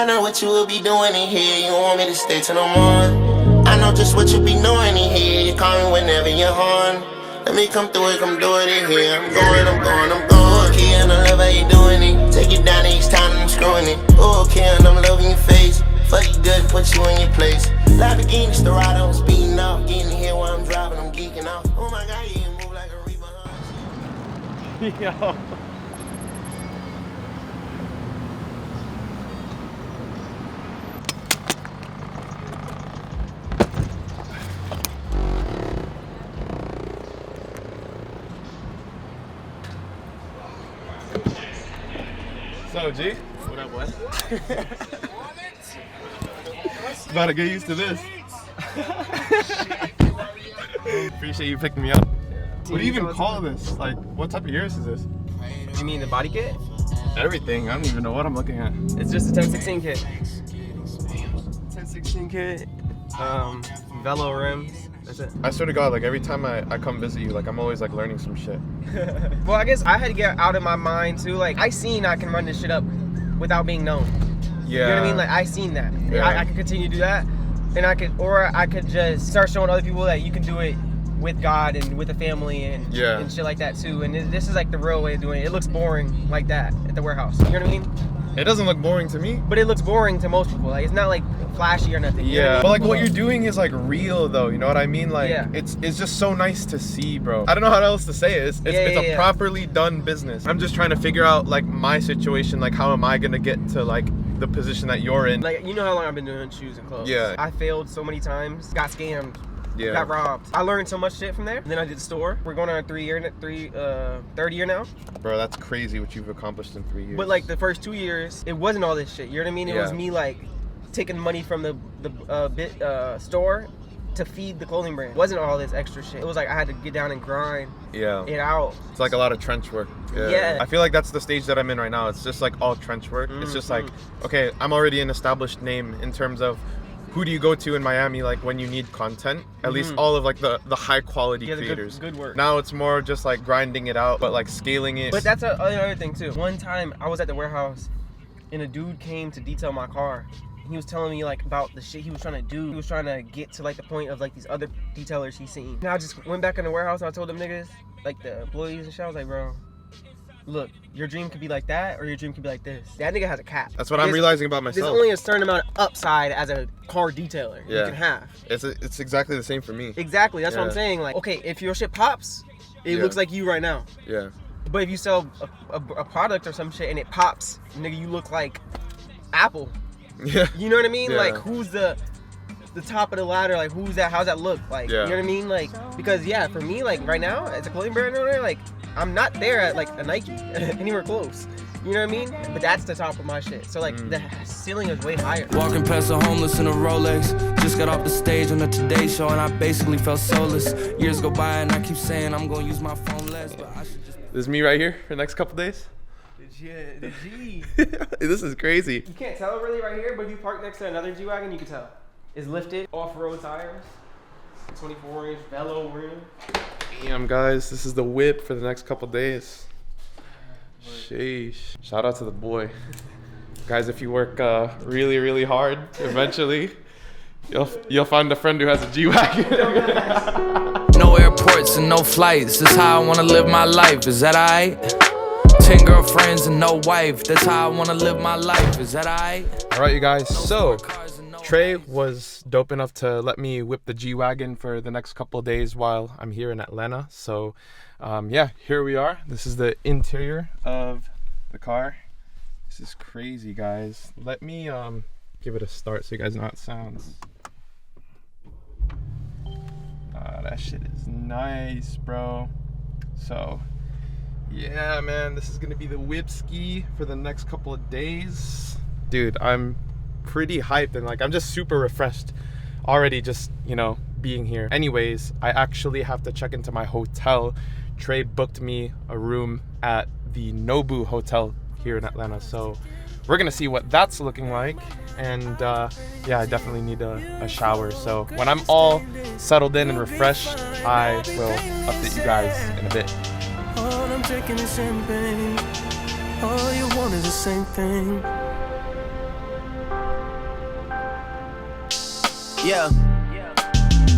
I know what you will be doing in here. You want me to stay till the morning. I know just what you be doing in here. You call me whenever you're horny. Let me come through it, come do it in here. I'm going. Okay, and I love how you doing it. Take it down each time I'm screwing it. Okay, and I'm loving your face. Fuck you good, put you in your place. Lamborghini, Storado, I'm speeding off. Getting here while I'm driving, I'm geeking out. Oh my God, you move like a Reaper, huh? Yo. So, G? What up, what? About to get used to this. Appreciate you picking me up. What do you even call this? Like, what type of Urus is this? You mean the body kit? Everything. I don't even know what I'm looking at. It's just a 1016 kit. 1016 kit, velo rims. That's it. I swear to God, like every time I come visit you, like I'm always like learning some shit. Well, I guess I had to get out of my mind too. Like I seen I can run this shit up without being known. Yeah. You know what I mean? Like I seen that. Yeah. I could continue to do that, and I could just start showing other people that you can do it with God and with a family and shit like that too. And this is like the real way of doing it. It looks boring like that at the warehouse. You know what I mean? It doesn't look boring to me. But it looks boring to most people. Like it's not like flashy or nothing. You know what I mean? But like what you're doing is like real though, you know what I mean? Like Yeah. it's just so nice to see, bro. I don't know how else to say it. It's a properly done business. I'm just trying to figure out like my situation, like how am I gonna get to like the position that you're in. Like you know how long I've been doing shoes and clothes. Yeah. I failed so many times, got scammed. Yeah. Got robbed. I learned so much shit from there. And then I did the store. We're going on a third year now. Bro, that's crazy what you've accomplished in 3 years. But like the first 2 years, it wasn't all this shit. You know what I mean? It was me like taking money from the store to feed the clothing brand. It wasn't all this extra shit. It was like I had to get down and grind it out. It's like a lot of trench work. Yeah. I feel like that's the stage that I'm in right now. It's just like all trench work. It's just like, okay, I'm already an established name in terms of who do you go to in Miami like when you need content? At least all of like the high quality creators. Good work. Now it's more just like grinding it out, but like scaling it. But that's another thing too. One time I was at the warehouse and a dude came to detail my car. He was telling me like about the shit he was trying to do. He was trying to get to like the point of like these other detailers he's seen. And I just went back in the warehouse and I told them niggas, like the employees and shit, I was like, bro, look, your dream could be like that or your dream could be like this. That nigga has a cap. That's what I'm realizing about myself. There's only a certain amount of upside as a car detailer you can have. It's exactly the same for me. Exactly, that's what I'm saying. Like, okay, if your shit pops, it looks like you right now. Yeah. But if you sell a product or some shit and it pops, nigga, you look like Apple. Yeah. You know what I mean? Yeah. Like, who's the top of the ladder? Like, who's that? How's that look? Like, you know what I mean? Like, because for me, like right now, as a clothing brand owner, like I'm not there at like a Nike anywhere close. You know what I mean? But that's the top of my shit. So like the ceiling is way higher. Walking past a homeless in a Rolex. Just got off the stage on the Today Show and I basically felt soulless. Years go by and I keep saying I'm gonna use my phone less, but I should just. This is me right here for the next couple days. The G. This is crazy. You can't tell really right here, but if you park next to another G-Wagon, you can tell. It's lifted, off-road tires, 24-inch velo rim. Damn, guys, this is the whip for the next couple days. Sheesh. Shout out to the boy. Guys, if you work really, really hard, eventually, you'll find a friend who has a G-Wagon. No airports and no flights. That's how I wanna live my life. Is that alright? 10 girlfriends and no wife. That's how I wanna live my life. Is that alright? Alright, you guys. So, Trey was dope enough to let me whip the G-Wagon for the next couple of days while I'm here in Atlanta. So, yeah, here we are. This is the interior of the car. This is crazy, guys. Let me give it a start so you guys know how it sounds. That shit is nice, bro. So, yeah, man, this is gonna be the whip ski for the next couple of days. Dude, I'm pretty hyped and like I'm just super refreshed already just, you know, being here. Anyways, I actually have to check into my hotel. Trey booked me a room at the Nobu Hotel here in Atlanta, so we're gonna see what that's looking like. And yeah, I definitely need a shower. So when I'm all settled in and refreshed, I will update you guys in a bit. All I'm drinking is champagne. All you want is the same thing. Yeah.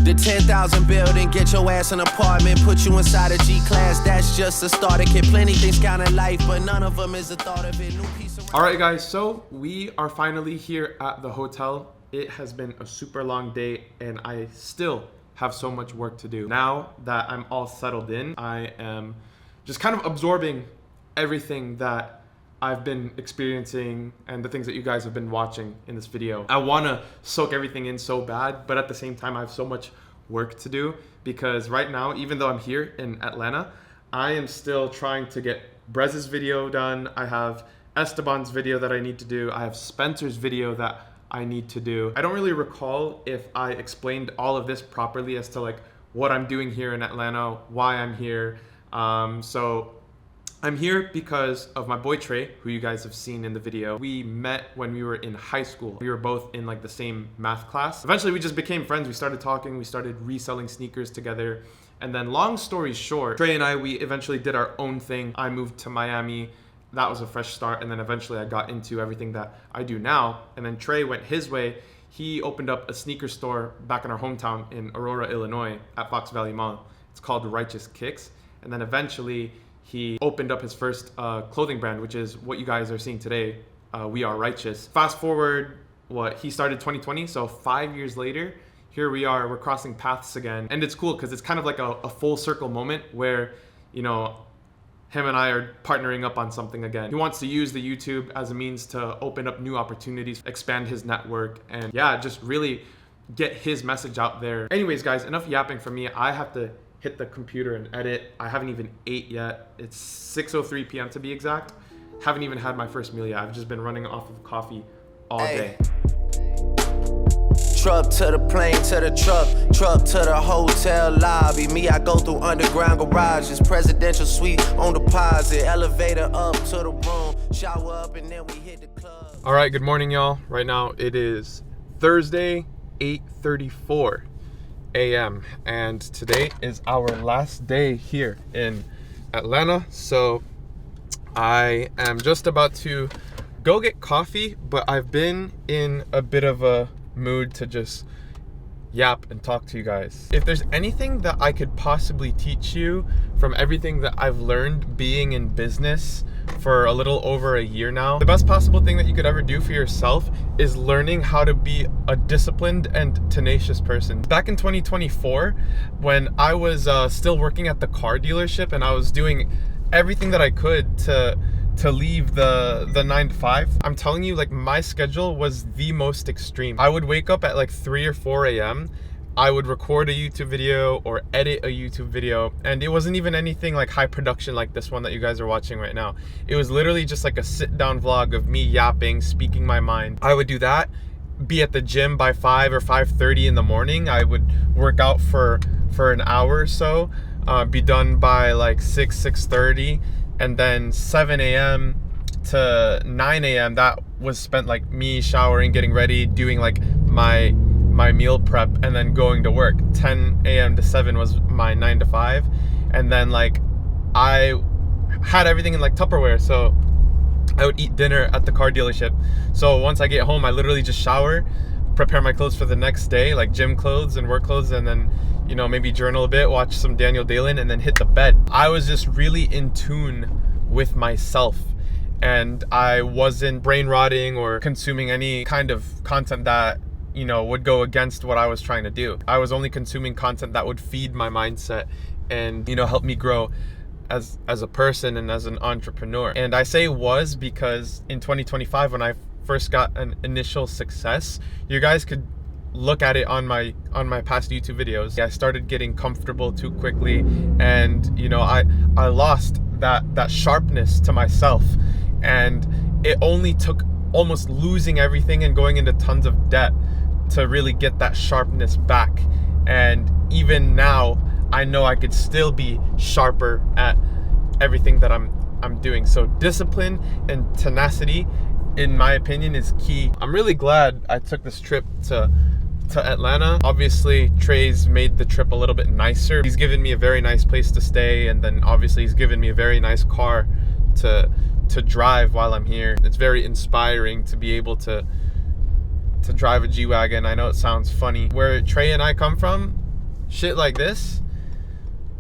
The 10,000 building, get your ass an apartment, put you inside a G-Class, that's just a starter kit. Plenty things count in life, but none of them is the thought of it. New piece of... All right, guys, so we are finally here at the hotel. It has been a super long day, and I still have so much work to do. Now that I'm all settled in, I am just kind of absorbing everything that I've been experiencing and the things that you guys have been watching in this video. I want to soak everything in so bad, but at the same time, I have so much work to do because right now, even though I'm here in Atlanta, I am still trying to get Brez's video done. I have Esteban's video that I need to do. I have Spencer's video that I need to do. I don't really recall if I explained all of this properly as to like what I'm doing here in Atlanta, why I'm here. So I'm here because of my boy Trey, who you guys have seen in the video. We met when we were in high school. We were both in like the same math class. Eventually we just became friends. We started talking, we started reselling sneakers together. And then long story short, Trey and I, we eventually did our own thing. I moved to Miami. That was a fresh start. And then eventually I got into everything that I do now. And then Trey went his way. He opened up a sneaker store back in our hometown in Aurora, Illinois at Fox Valley Mall. It's called Righteous Kicks. And then eventually he opened up his first clothing brand, which is what you guys are seeing today. We Are Righteous. Fast forward, he started 2020, so 5 years later, here we are, we're crossing paths again. And it's cool because it's kind of like a full circle moment where, you know, him and I are partnering up on something again. He wants to use the YouTube as a means to open up new opportunities, expand his network, and yeah, just really get his message out there. Anyways, guys, enough yapping from me. I have to hit the computer and edit. I haven't even ate yet. It's 6:03 p.m. to be exact. Haven't even had my first meal yet. I've just been running off of coffee all day. Truck to the plane, to the truck to the hotel lobby. Me, I go through underground garages, presidential suite on deposit, elevator up to the room, shower up, and then we hit the club. All right, good morning, y'all. Right now it is Thursday, 8:34 a.m. and today is our last day here in Atlanta. So I am just about to go get coffee, but I've been in a bit of a mood to just yap and talk to you guys. If there's anything that I could possibly teach you from everything that I've learned being in business for a little over a year now, the best possible thing that you could ever do for yourself is learning how to be a disciplined and tenacious person. Back in 2024, when I was still working at the car dealership and I was doing everything that I could to leave the 9 to 5, I'm telling you, like, my schedule was the most extreme. I would wake up at like 3 or 4 a.m. I would record a YouTube video or edit a YouTube video, and it wasn't even anything like high production like this one that you guys are watching right now. It was literally just like a sit down vlog of me yapping, speaking my mind. I would do that, be at the gym by 5 or 5:30 in the morning. I would work out for an hour or so, be done by like 6:30, and then 7 a.m. to 9 a.m. that was spent like me showering, getting ready, doing like my meal prep, and then going to work. 10 a.m. to 7 was my 9 to 5, and then like I had everything in like Tupperware, so I would eat dinner at the car dealership. So once I get home, I literally just shower, prepare my clothes for the next day, like gym clothes and work clothes, and then, you know, maybe journal a bit, watch some Daniel Dalen, and then hit the bed. I was just really in tune with myself, and I wasn't brain rotting or consuming any kind of content that, you know, would go against what I was trying to do. I was only consuming content that would feed my mindset and, you know, help me grow as a person and as an entrepreneur. And I say was because in 2025, when I first got an initial success, you guys could look at it on my past YouTube videos. I started getting comfortable too quickly, and, you know, I lost that sharpness to myself, and it only took almost losing everything and going into tons of debt to really get that sharpness back. And even now, I know I could still be sharper at everything that I'm doing. So discipline and tenacity, in my opinion, is key. I'm really glad I took this trip to Atlanta. Obviously, Trey's made the trip a little bit nicer. He's given me a very nice place to stay, and then obviously he's given me a very nice car to drive while I'm here. It's very inspiring to be able to to drive a G-Wagon. I know it sounds funny. Where Trey and I come from, shit like this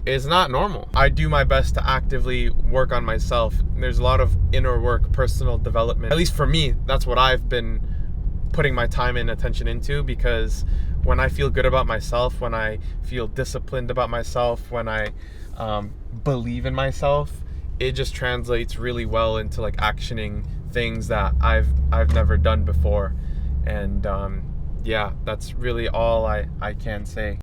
is not normal. I do my best to actively work on myself. There's a lot of inner work, personal development. At least for me, that's what I've been putting my time and attention into, because when I feel good about myself, when I feel disciplined about myself, when I believe in myself, it just translates really well into like actioning things that I've never done before. And yeah, that's really all I can say.